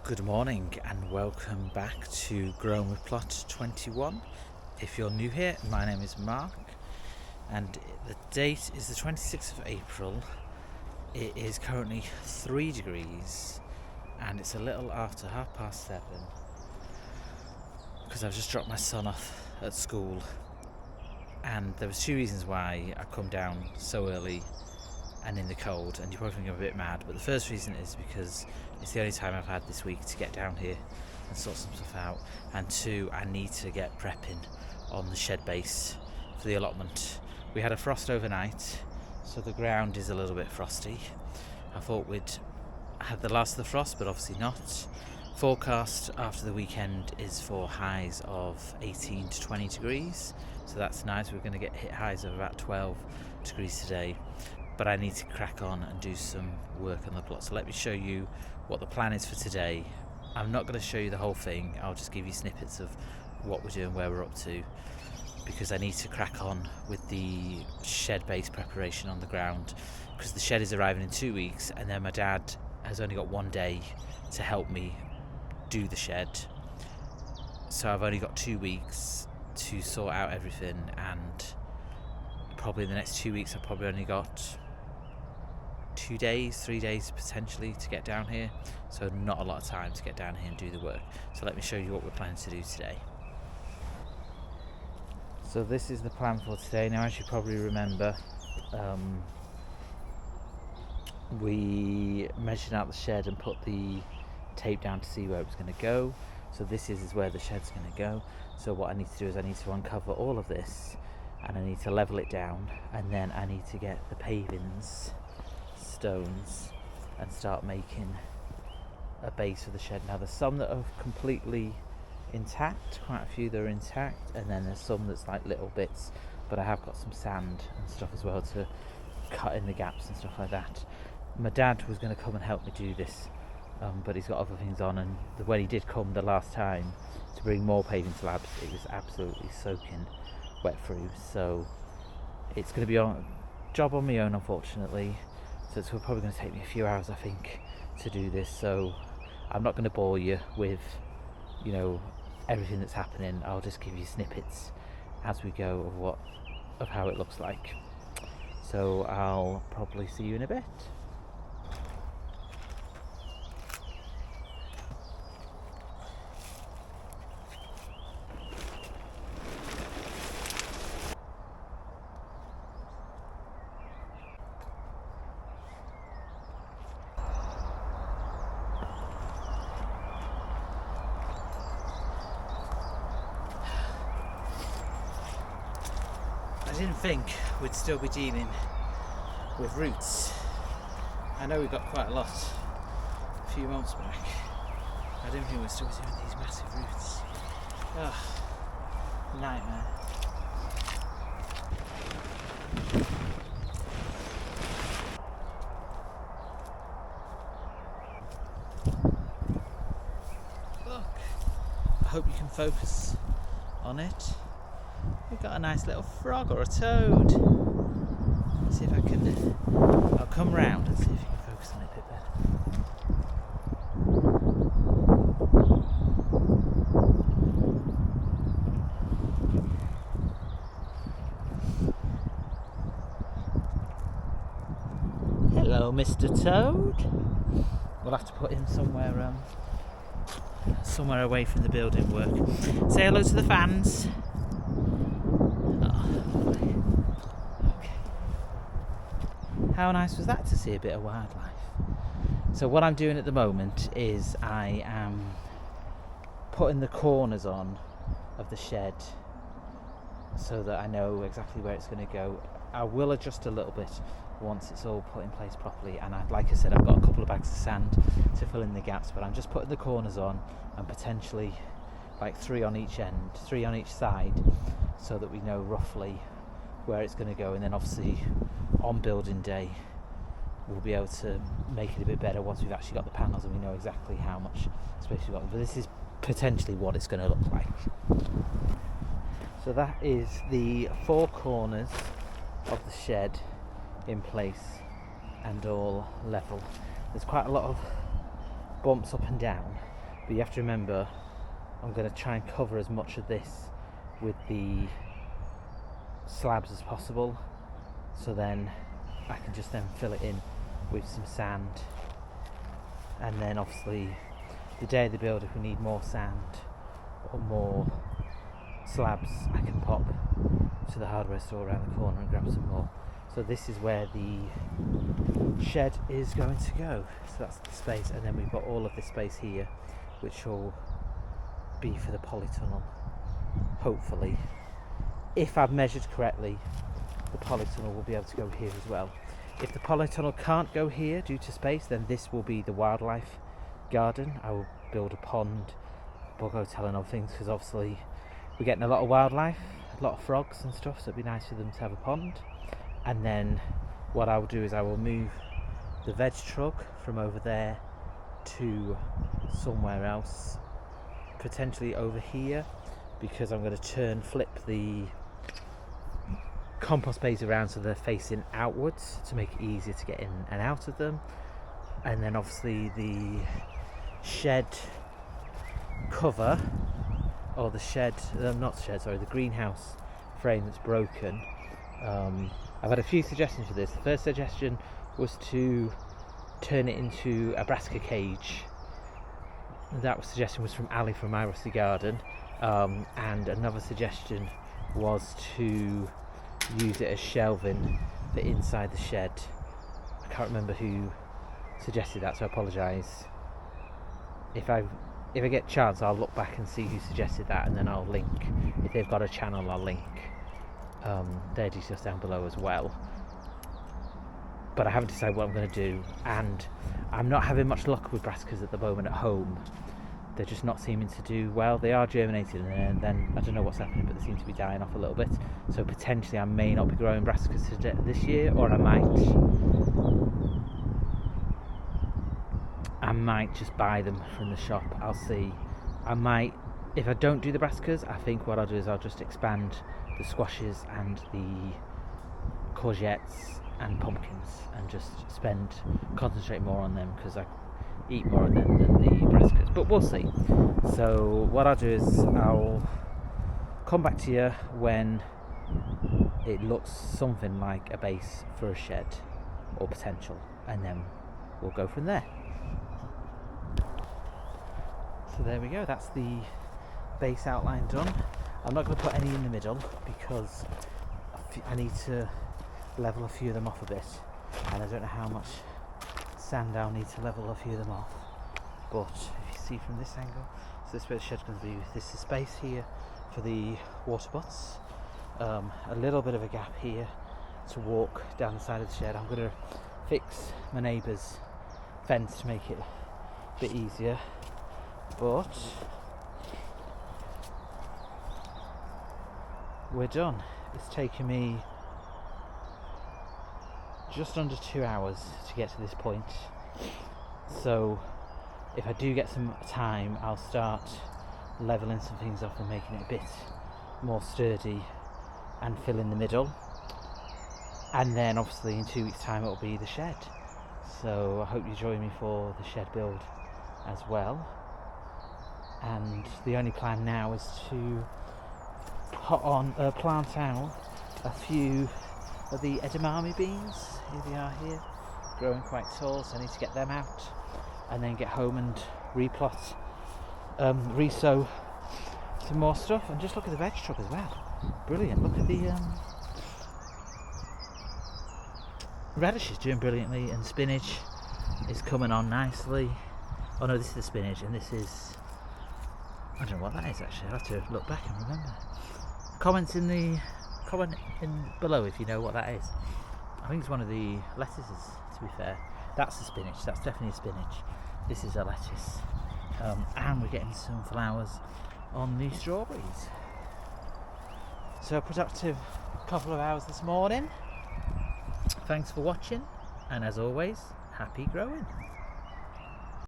Good morning and welcome back to Growing with Plot 21. If you're new here, my name is Mark and the date is the 26th of April. It is currently 3 degrees and it's a little after 7:30 because I've just dropped my son off at school, and there was 2 reasons why I come down so early and in the cold, and you're probably think I'm a bit mad, but the first reason is because it's the only time I've had this week to get down here and sort some stuff out, and 2, I need to get prepping on the shed base for the allotment. We had a frost overnight, so the ground is a little bit frosty. I thought we'd have the last of the frost, but obviously not. Forecast after the weekend is for highs of 18 to 20 degrees, so that's nice. We're going to get hit highs of about 12 degrees today. But I need to crack on and do some work on the plot. So let me show you what the plan is for today. I'm not going to show you the whole thing. I'll just give you snippets of what we're doing, where we're up to, because I need to crack on with the shed base preparation on the ground, because the shed is arriving in 2 weeks, and then my dad has only got 1 day to help me do the shed. So I've only got 2 weeks to sort out everything, and probably in the next 2 weeks I've probably only got 2 days, 3 days potentially to get down here, so not a lot of time to get down here and do the work. So let me show you what we're planning to do today. So this is the plan for today. Now, as you probably remember, we measured out the shed and put the tape down to see where it was going to go. So this is where the shed's going to go. So what I need to do is I need to uncover all of this, and I need to level it down, and then I need to get the pavings, stones, and start making a base for the shed. Now there's some that are completely intact, quite a few that are intact, and then there's some that's like little bits, but I have got some sand and stuff as well to cut in the gaps and stuff like that. My dad was going to come and help me do this, but he's got other things on, and when he did come the last time to bring more paving slabs, it was absolutely soaking wet through, so it's going to be a job on my own, unfortunately. So it's probably going to take me a few hours, I think, to do this. So I'm not going to bore you with, everything that's happening. I'll just give you snippets as we go of how it looks like. So I'll probably see you in a bit. I didn't think we'd still be dealing with roots. I know we got quite a lot a few months back. I didn't think we'd still be doing these massive roots. Nightmare. Look, I hope you can focus on it. We've got a nice little frog or a toad. Let's see if I can. I'll come round and see if you can focus on it a bit better. Hello, Mr. Toad. We'll have to put him somewhere away from the building work. Say hello to the fans. How nice was that to see a bit of wildlife? So what I'm doing at the moment is I am putting the corners on of the shed so that I know exactly where it's going to go. I will adjust a little bit once it's all put in place properly, and like I said, I've got a couple of bags of sand to fill in the gaps, but I'm just putting the corners on, and potentially like 3 on each end, 3 on each side, so that we know roughly where it's going to go. And then obviously on building day we'll be able to make it a bit better once we've actually got the panels and we know exactly how much space we've got. But this is potentially what it's going to look like. So that is the 4 corners of the shed in place and all level. There's quite a lot of bumps up and down, But you have to remember, I'm going to try and cover as much of this with the slabs as possible, so then I can just then fill it in with some sand, and then obviously the day of the build, if we need more sand or more slabs, I can pop to the hardware store around the corner and grab some more. So this is where the shed is going to go. So that's the space, and then we've got all of this space here, which will be for the polytunnel, hopefully. If I've measured correctly, the polytunnel will be able to go here as well. If the polytunnel can't go here due to space, then this will be the wildlife garden. I will build a pond, bug hotel and other things, because obviously we're getting a lot of wildlife, a lot of frogs and stuff, so it'd be nice for them to have a pond. And then what I will do is I will move the veg truck from over there to somewhere else, potentially over here, because I'm going to flip the compost bays around so they're facing outwards to make it easier to get in and out of them. And then obviously the shed cover, or the shed, the greenhouse frame that's broken. I've had a few suggestions for this. The first suggestion was to turn it into a brassica cage. That suggestion was from Ali from My Rusty Garden, and another suggestion was to use it as shelving for inside the shed. I can't remember who suggested that, so I apologise. If I get a chance, I'll look back and see who suggested that, and then I'll link. If they've got a channel, I'll link their details down below as well. But I haven't decided what I'm going to do, and I'm not having much luck with brassicas at the moment at home. They're just not seeming to do well. They are germinating, and then I don't know what's happening, but they seem to be dying off a little bit. So potentially I may not be growing brassicas this year, or I might just buy them from the shop. I'll see. I might, if I don't do the brassicas, I think what I'll do is I'll just expand the squashes and the courgettes and pumpkins, and just concentrate more on them, because I eat more of them than the brassicas, but we'll see. So what I'll do is I'll come back to you when it looks something like a base for a shed, or potential, and then we'll go from there. So there we go, that's the base outline done. I'm not going to put any in the middle because I need to level a few of them off a bit, and I don't know how much sand I'll need to level a few of them off. But if you see from this angle, so this is where the shed's going to be. This is space here for the water butts, a little bit of a gap here to walk down the side of the shed. I'm going to fix my neighbour's fence to make it a bit easier, but we're done. It's taken me just under 2 hours to get to this point, so if I do get some time, I'll start leveling some things off and making it a bit more sturdy and fill in the middle, and then obviously in 2 weeks time it'll be the shed. So I hope you join me for the shed build as well, and the only plan now is to plant out a few of the edamame beans. Here they are here, growing quite tall, so I need to get them out and then get home and resow some more stuff. And just look at the veg truck as well, brilliant. Look at the radishes doing brilliantly, and spinach is coming on nicely. Oh no, this is the spinach, and this is, I don't know what that is actually. I'll have to look back and remember. Comment in below if you know what that is. I think it's one of the lettuces, to be fair. That's the spinach, that's definitely a spinach. This is a lettuce. And we're getting some flowers on the strawberries. So a productive couple of hours this morning. Thanks for watching, and as always, happy growing.